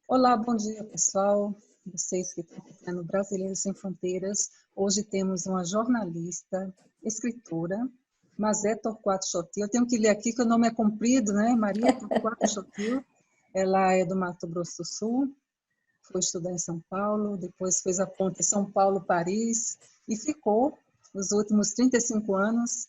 Olá, bom dia, pessoal. Vocês que estão acompanhando Brasileiros Sem Fronteiras. Hoje temos uma jornalista, escritora, Mazé Torquato Chotil. Eu tenho que ler aqui que o nome é comprido, né? Maria Torquato Chotil. Ela é do Mato Grosso do Sul, foi estudar em São Paulo, depois fez a ponte São Paulo-Paris e ficou os últimos 35 anos.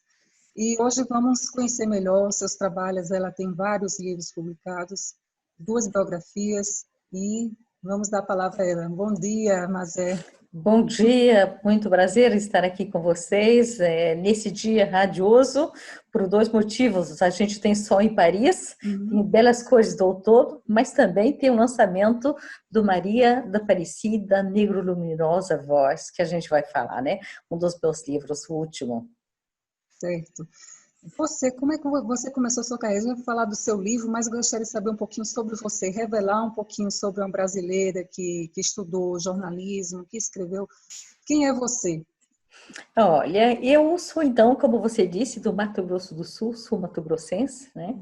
E hoje vamos conhecer melhor os seus trabalhos. Ela tem vários livros publicados, duas biografias, e vamos dar a palavra a ela. Bom dia, Mazé. Bom dia, muito prazer estar aqui com vocês nesse dia radioso, por dois motivos. A gente tem sol em Paris, tem belas cores do outono, mas também tem o lançamento do Maria da Aparecida, Negro Luminosa Voz, que a gente vai falar, né? Um dos meus livros, o último. Certo. Você, como é que você começou a sua carreira? Eu vou falar do seu livro, mas eu gostaria de saber um pouquinho sobre você, revelar um pouquinho sobre uma brasileira que estudou jornalismo, que escreveu. Quem é você? Olha, eu sou então, como você disse, do Mato Grosso do Sul, sou mato-grossense, né?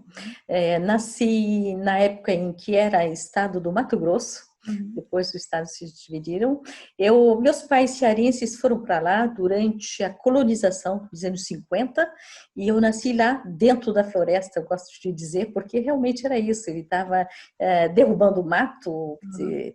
Nasci na época em que era estado do Mato Grosso, Uhum. depois os estados se dividiram. Meus pais cearenses foram para lá durante a colonização dos anos 50 e eu nasci lá dentro da floresta, eu gosto de dizer, porque realmente era isso, ele estava derrubando o mato,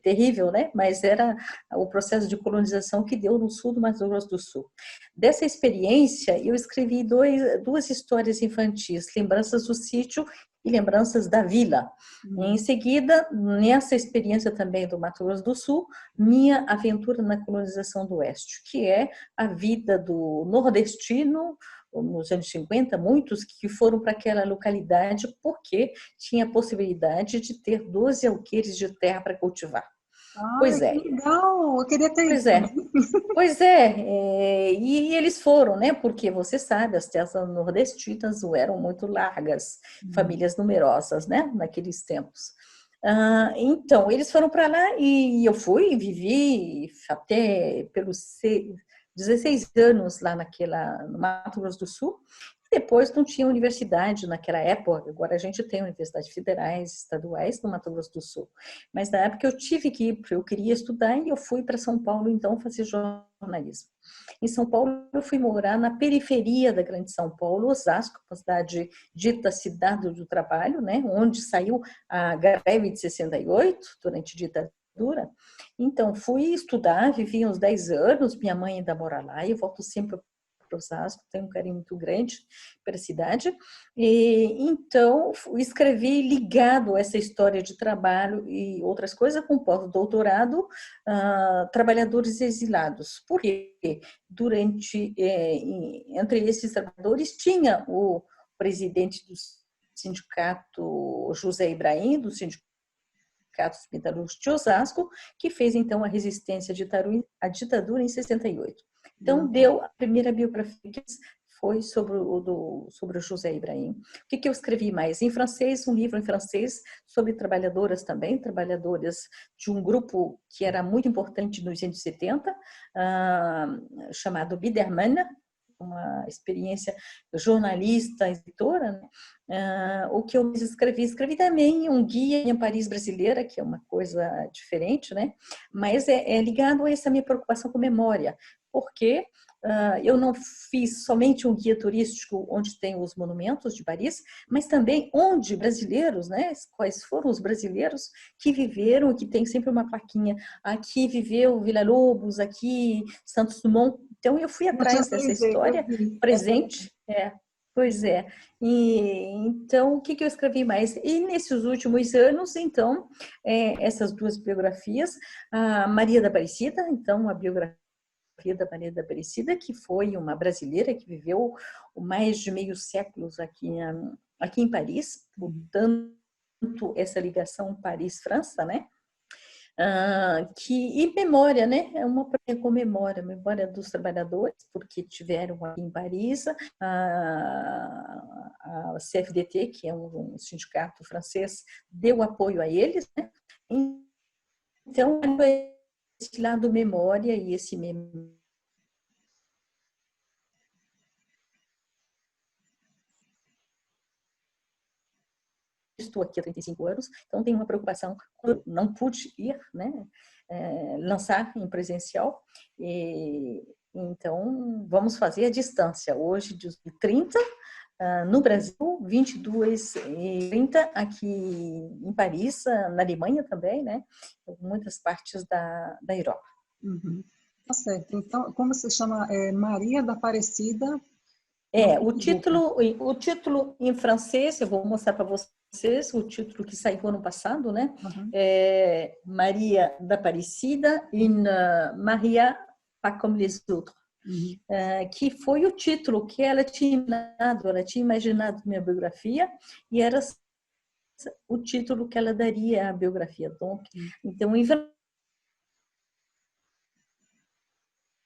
terrível, né? Mas era o processo de colonização que deu no sul do Mato Grosso do Sul. Dessa experiência, eu escrevi duas histórias infantis, Lembranças do Sítio e Lembranças da Vila. Em seguida, nessa experiência também do Mato Grosso do Sul, minha aventura na colonização do Oeste, que é a vida do nordestino, nos anos 50, muitos que foram para aquela localidade porque tinha a possibilidade de ter 12 alqueires de terra para cultivar. Ai, Pois que é, legal! Eu queria ter ido pois é. também. Pois é, e eles foram, né? Porque você sabe, as terras nordestinas não eram muito largas, famílias numerosas, né? Naqueles tempos. Então, eles foram para lá e eu fui, vivi até pelos 16 anos lá no Mato Grosso do Sul. Depois não tinha universidade naquela época, agora a gente tem universidades federais, estaduais no Mato Grosso do Sul. Mas na época eu tive que ir, porque eu queria estudar e eu fui para São Paulo então fazer jornalismo. Em São Paulo eu fui morar na periferia da Grande São Paulo, Osasco, uma cidade dita Cidade do Trabalho, né, onde saiu a greve de 68, durante a ditadura. Então fui estudar, vivi uns 10 anos, minha mãe ainda mora lá e eu volto sempre para Osasco, tenho um carinho muito grande pela cidade. Então, escrevi ligado a essa história de trabalho e outras coisas, com pós-doutorado, trabalhadores exilados. Porque entre esses trabalhadores tinha o presidente do sindicato José Ibrahim, do sindicato metalúrgicos de Osasco, que fez então a resistência à ditadura em 68. Então, deu a primeira biografia que foi sobre o José Ibrahim. O que eu escrevi mais? Em francês, um livro em francês sobre trabalhadoras também, trabalhadoras de um grupo que era muito importante nos anos 70, chamado Biderman, uma experiência jornalista, escritora, né? O que eu escrevi? Escrevi também um guia em Paris brasileira, que é uma coisa diferente, né? Mas é ligado a essa minha preocupação com memória, porque eu não fiz somente um guia turístico onde tem os monumentos de Paris, mas também onde brasileiros, né? Quais foram os brasileiros que viveram, que tem sempre uma plaquinha, aqui viveu Villa-Lobos, aqui Santos Dumont. Então eu fui Não atrás dessa eu história vi essa. presente, pois é. Então, o que eu escrevi mais? E nesses últimos anos, então, essas duas biografias, a Maria da Aparecida, então, a biografia da Maria da Aparecida, que foi uma brasileira que viveu mais de meio século aqui em Paris, portanto, essa ligação Paris-França, né? E memória, né? É uma com memória dos trabalhadores, porque tiveram aqui em Paris a CFDT, que é um sindicato francês, deu apoio a eles, né? Então, esse lado memória e esse estou aqui há 35 anos, então tenho uma preocupação. Eu não pude ir, né, lançar em presencial, então vamos fazer a distância. Hoje, de 30, no Brasil, 22 e 30 aqui em Paris, na Alemanha também, né, em muitas partes da Europa. Uhum. Tá certo. Então, como se chama? Maria da Aparecida? O título em francês, eu vou mostrar para vocês, o título que saiu ano passado, né? Uhum. Maria da Aparecida, une Maria pas comme les autres. Uhum. Que foi o título que ela tinha imaginado minha biografia, e era o título que ela daria à biografia. Então, em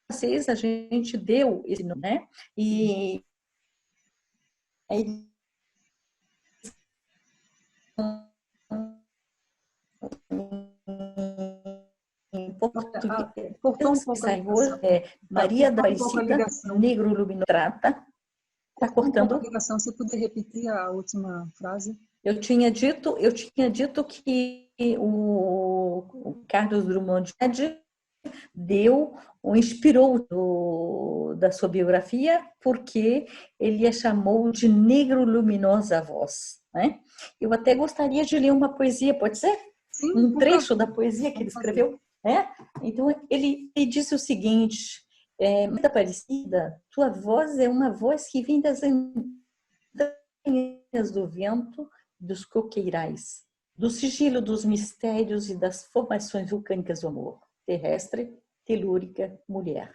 francês, a gente deu esse nome, né? E aí, em Cortou um português, que pouco a saiu ligação. Maria da Cortou um pouco a Aparecida, ligação. Negro Luminoso. Está Cortou um pouco a cortando? ligação. Você podia repetir a última frase? Eu tinha dito que o Carlos Drummond de Andrade inspirou da sua biografia, porque ele a chamou de Negro Luminosa Voz, né? Eu até gostaria de ler uma poesia, pode ser? Sim, Um por trecho favor. da poesia que ele Vamos fazer. escreveu, né? Então, ele disse o seguinte: muito parecida, tua voz é uma voz que vem das entranhas do vento, dos coqueirais, do sigilo dos mistérios e das formações vulcânicas do amor, terrestre, telúrica, mulher.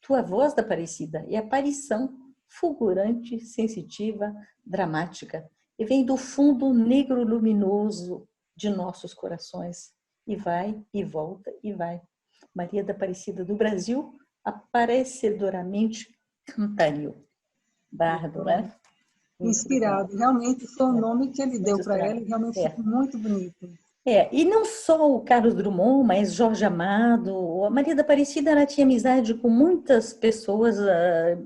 Tua voz da Aparecida é aparição fulgurante, sensitiva, dramática, e vem do fundo negro luminoso de nossos corações, e vai, e volta, e vai. Maria da Aparecida do Brasil, aparecedoramente cantaril. Bardo, né? Muito obrigada. Inspirado. Realmente foi o nome que ele deu Muito para ela inspirada. e realmente ficou muito bonito. E não só o Carlos Drummond, mas Jorge Amado. A Maria da Aparecida, ela tinha amizade com muitas pessoas,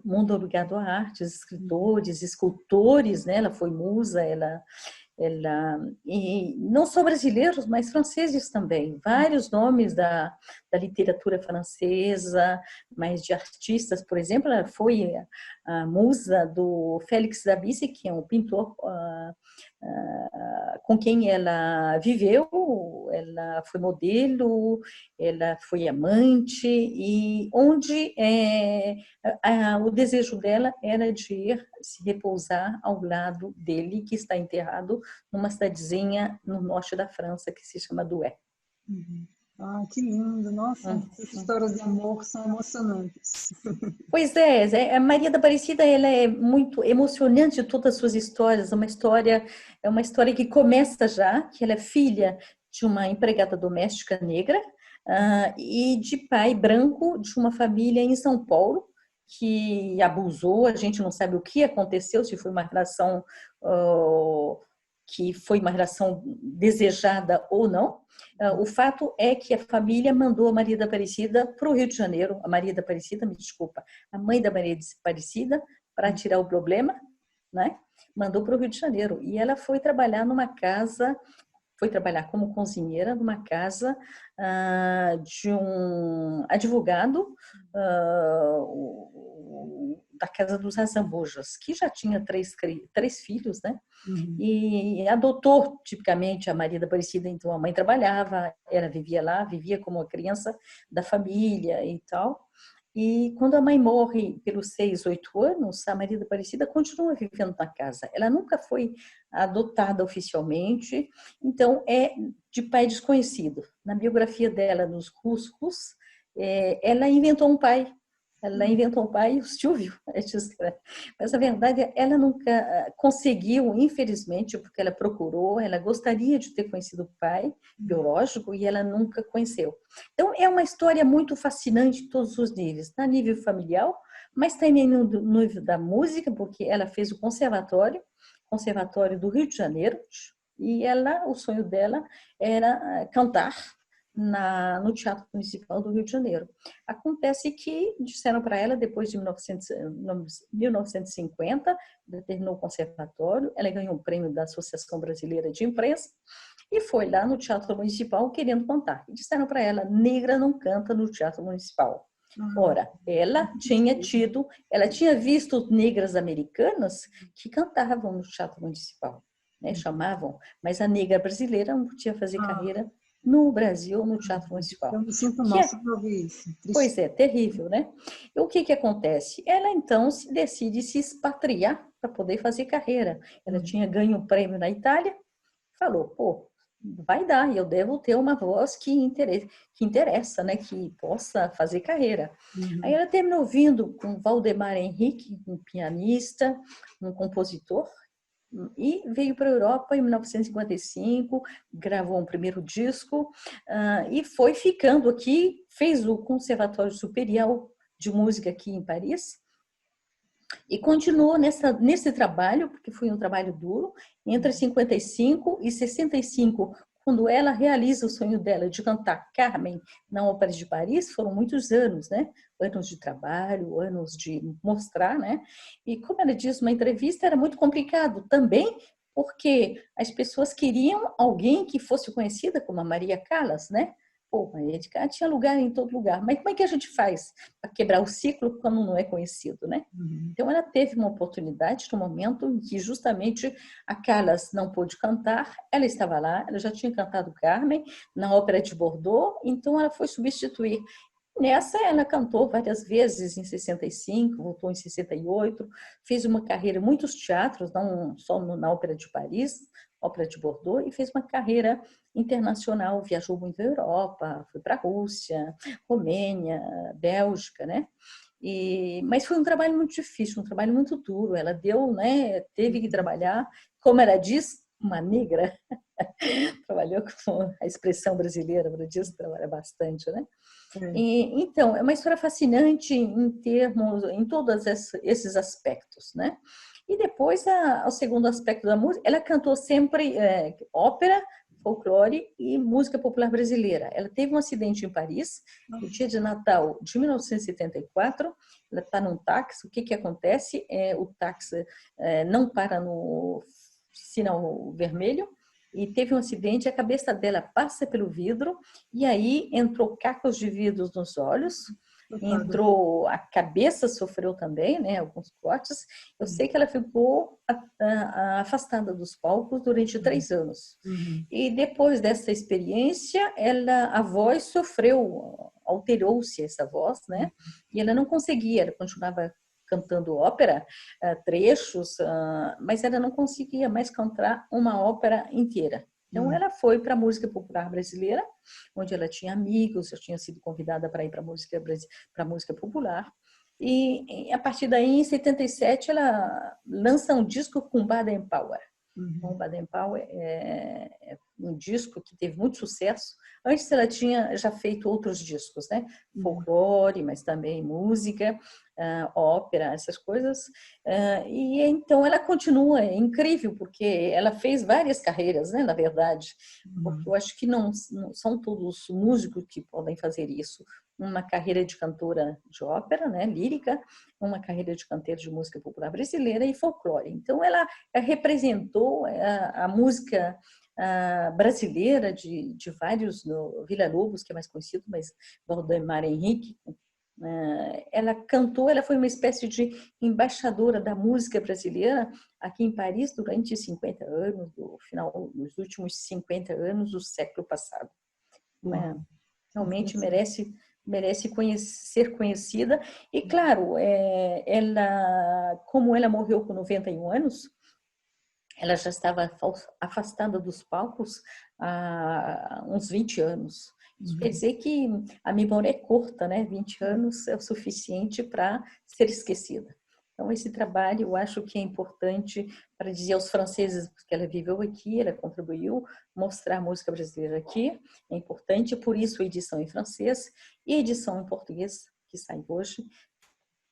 mundo ligado à artes, escritores, escultores, né? Ela foi musa, e não só brasileiros, mas franceses também. Vários nomes da literatura francesa, mas de artistas, por exemplo, ela foi a musa do Félix Zabissi, que é um pintor com quem ela viveu, ela foi modelo, ela foi amante, e onde o desejo dela era de ir se repousar ao lado dele, que está enterrado numa cidadezinha no norte da França, que se chama Douai. Uhum. Ah, que lindo! Nossa, essas histórias de amor são emocionantes. Pois a Maria da Aparecida, ela é muito emocionante, todas as suas histórias. É uma história que começa já, que ela é filha de uma empregada doméstica negra e de pai branco de uma família em São Paulo que abusou. A gente não sabe o que aconteceu, se foi uma relação desejada ou não. O fato é que a família mandou a Maria da Aparecida para o Rio de Janeiro, a Maria da Aparecida, me desculpa, a mãe da Maria da Aparecida, para tirar o problema, né? Mandou para o Rio de Janeiro. E ela foi trabalhar como cozinheira numa casa de um advogado da Casa dos Azambujas, que já tinha três filhos, né? Uhum. E adotou tipicamente a Maria da Aparecida. Então a mãe trabalhava, ela vivia lá, vivia como uma criança da família e tal. E quando a mãe morre pelos 6, 8 anos, a Maria da Aparecida continua vivendo na casa. Ela nunca foi adotada oficialmente, então é de pai desconhecido. Na biografia dela, nos Cuscus, ela inventou um pai. Ela inventou um pai e o Silvio. Mas a verdade, ela nunca conseguiu, infelizmente, porque ela procurou, ela gostaria de ter conhecido o pai biológico e ela nunca conheceu. Então, é uma história muito fascinante em todos os níveis, no nível familiar, mas também no nível da música, porque ela fez o Conservatório do Rio de Janeiro, e o sonho dela era cantar no Teatro Municipal do Rio de Janeiro. Acontece que disseram para ela, depois de 1950, ela terminou o conservatório, ela ganhou um prêmio da Associação Brasileira de Imprensa e foi lá no Teatro Municipal querendo cantar. E disseram para ela, negra não canta no Teatro Municipal. Ora, ela tinha visto negras americanas que cantavam no Teatro Municipal, né? Chamavam, mas a negra brasileira não podia fazer carreira no Brasil, no Teatro Municipal. Eu me sinto mal se eu ouvir isso. Pois é, terrível, né? E o que acontece? Ela, então, decide se expatriar para poder fazer carreira. Ela tinha ganho um prêmio na Itália, falou, pô, vai dar, eu devo ter uma voz que interessa, né? Que possa fazer carreira. Aí ela terminou vindo com Valdemar Henrique, um pianista, um compositor, e veio para a Europa em 1955, gravou um primeiro disco e foi ficando aqui, fez o Conservatório Superior de Música aqui em Paris e continuou nesse trabalho, porque foi um trabalho duro, entre 55 e 65, quando ela realiza o sonho dela de cantar Carmen na Ópera de Paris. Foram muitos anos, né? Anos de trabalho, anos de mostrar, né? E como ela diz numa entrevista, era muito complicado também, porque as pessoas queriam alguém que fosse conhecida como a Maria Callas, né? Pô, Maria de Callas tinha lugar em todo lugar, mas como é que a gente faz para quebrar o ciclo quando não é conhecido, né? Então ela teve uma oportunidade no momento em que justamente a Callas não pôde cantar, ela estava lá, ela já tinha cantado Carmen na Ópera de Bordeaux, então ela foi substituir. Nessa, ela cantou várias vezes em 65, voltou em 68, fez uma carreira em muitos teatros, não só na Ópera de Paris, Ópera de Bordeaux, e fez uma carreira internacional, viajou muito à Europa, foi para a Rússia, Romênia, Bélgica, né? Mas foi um trabalho muito difícil, um trabalho muito duro. Ela teve que trabalhar, como ela diz, uma negra. Trabalhou com a expressão brasileira, ela diz que trabalha bastante, né? Então, é uma história fascinante em todos esses aspectos, né? E depois, o segundo aspecto da música, ela cantou sempre ópera, folclore e música popular brasileira. Ela teve um acidente em Paris, no dia de Natal de 1974. Ela está num táxi. O que acontece? O táxi não para no sinal vermelho e teve um acidente. A cabeça dela passa pelo vidro e aí entrou cacos de vidro nos olhos. A cabeça sofreu também, né, alguns cortes. Eu sei que ela ficou afastada dos palcos durante 3 anos. E depois dessa experiência, a voz sofreu, alterou-se essa voz, né? E ela não conseguia, ela continuava cantando ópera, trechos, mas ela não conseguia mais cantar uma ópera inteira. Então, ela foi para a música popular brasileira, onde ela tinha amigos, eu tinha sido convidada para ir para a música popular. E a partir daí, em 77, ela lança um disco com Baden Powell. O Baden Powell é um disco que teve muito sucesso. Antes ela tinha já feito outros discos, né? Folclore, mas também música, ópera, essas coisas. E então ela continua, é incrível, porque ela fez várias carreiras, né? Na verdade, porque eu acho que não são todos músicos que podem fazer isso. Uma carreira de cantora de ópera, né? Lírica, uma carreira de cantora de música popular brasileira e folclore. Então ela representou a música brasileira de vários, no Villa-Lobos, que é mais conhecido, mas Valdemar Henrique, ela cantou, ela foi uma espécie de embaixadora da música brasileira aqui em Paris durante 50 anos, nos últimos 50 anos do século passado. Realmente merece ser conhecida. E claro, como ela morreu com 91 anos, ela já estava afastada dos palcos há uns 20 anos. Isso quer dizer que a memória é curta, né? 20 anos é o suficiente para ser esquecida. Então, esse trabalho eu acho que é importante para dizer aos franceses que ela viveu aqui, ela contribuiu, mostrar a música brasileira aqui, é importante, por isso a edição em francês e a edição em português, que sai hoje,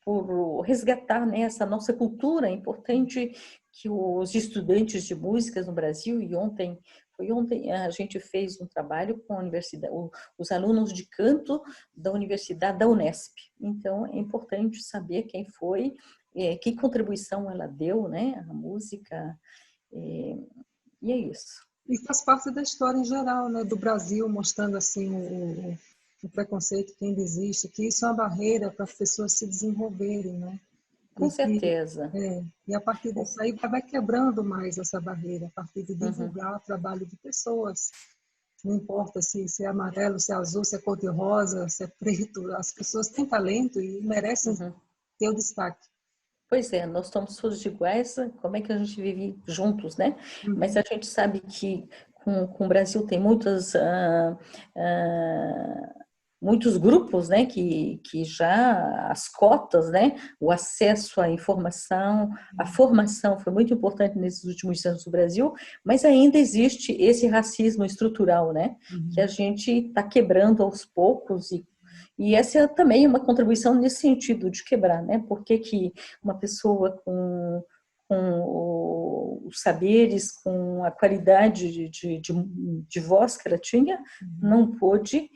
por resgatar, né, essa nossa cultura. É importante que os estudantes de músicas no Brasil, e ontem Foi ontem, a gente fez um trabalho com a universidade, os alunos de canto da Universidade da Unesp. Então, é importante saber quem foi, que contribuição ela deu, né, à música, e é isso. E faz parte da história em geral, né, do Brasil, mostrando assim o preconceito que ainda existe, que isso é uma barreira para as pessoas se desenvolverem, né? Com certeza. E a partir disso aí vai quebrando mais essa barreira, a partir de Uhum. divulgar o trabalho de pessoas. Não importa se é amarelo, se é azul, se é cor-de-rosa, se é preto, as pessoas têm talento e merecem ter o destaque. Pois é, nós estamos todos iguais, como é que a gente vive juntos, né? Mas a gente sabe que com o Brasil tem muitos grupos, né, que já as cotas, né, o acesso à informação, a formação foi muito importante nesses últimos anos no Brasil, mas ainda existe esse racismo estrutural, né, que a gente está quebrando aos poucos e essa é também uma contribuição nesse sentido de quebrar, né, porque que uma pessoa com os saberes, com a qualidade de voz que ela tinha, não pôde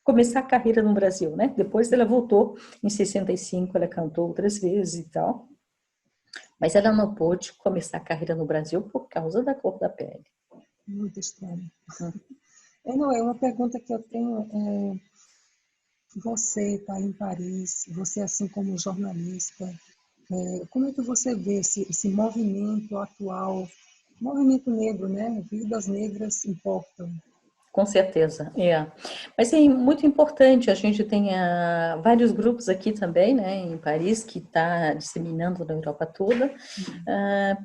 começar a carreira no Brasil, né? Depois ela voltou em 65, ela cantou outras vezes e tal, mas ela não pôde começar a carreira no Brasil por causa da cor da pele. Muito estranho. Não, é uma pergunta que eu tenho. Você está em Paris, você assim como jornalista, como é que você vê esse movimento atual, movimento negro, né? Vidas negras importam. Com certeza, Mas é muito importante, a gente tem vários grupos aqui também, né, em Paris, que está disseminando na Europa toda,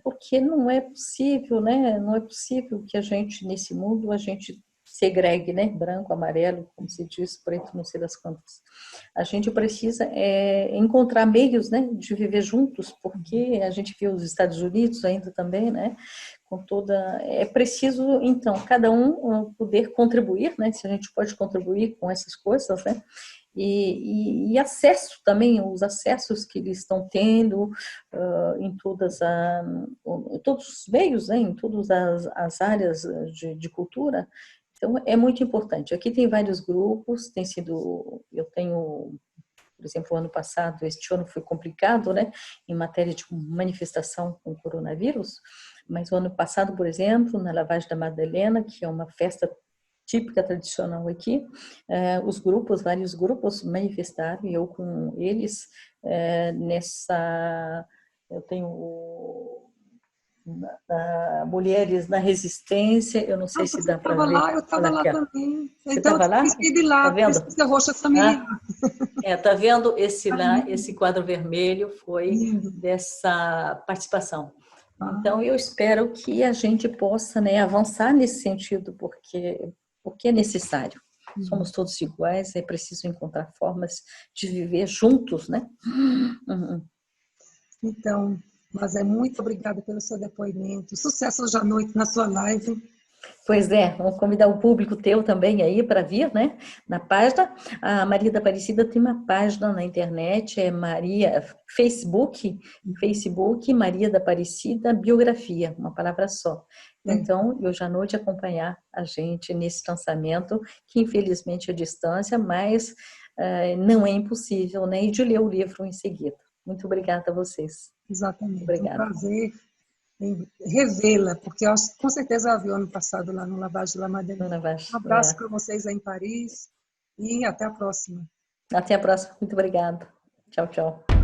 porque não é possível, né, não é possível que a gente, nesse mundo, a gente segregue, né, branco, amarelo, como se diz, preto, não sei das quantas. A gente precisa encontrar meios, né, de viver juntos, porque a gente viu os Estados Unidos ainda também, né, é preciso, então, cada um poder contribuir, né, se a gente pode contribuir com essas coisas, né, e acesso também, os acessos que eles estão tendo em todos os meios, né, em todas as áreas de cultura. Então, é muito importante. Aqui tem vários grupos, eu tenho, por exemplo, o ano passado, este ano foi complicado, né, em matéria de manifestação com o coronavírus, mas o ano passado, por exemplo, na Lavagem da Madalena, que é uma festa típica, tradicional aqui, vários grupos manifestaram, e eu com eles, eu tenho Mulheres na Resistência, eu não sei se dá para ver. Eu estava lá também. Você estava lá? Esqueci de lá, tá vendo? Pesquisa Roxa Familiar. Tá vendo? Esse quadro vermelho foi dessa participação. Então, eu espero que a gente possa, né, avançar nesse sentido, porque é necessário. Somos todos iguais, é preciso encontrar formas de viver juntos, né? Então, mas muito obrigada pelo seu depoimento. Sucesso hoje à noite na sua live. Pois é, vamos convidar o público teu também aí para vir, né? Na página. A Maria da Aparecida tem uma página na internet, Facebook, Maria da Aparecida Biografia, uma palavra só. Então, hoje à noite acompanhar a gente nesse lançamento, que infelizmente é à distância, mas não é impossível, né? E de ler o livro em seguida. Muito obrigada a vocês. Exatamente. Obrigada. Um prazer em revê-la, porque eu com certeza a vi ano passado lá no Lavagem de La Madeleine. Um abraço para vocês aí em Paris e até a próxima. Até a próxima. Muito obrigada. Tchau, tchau.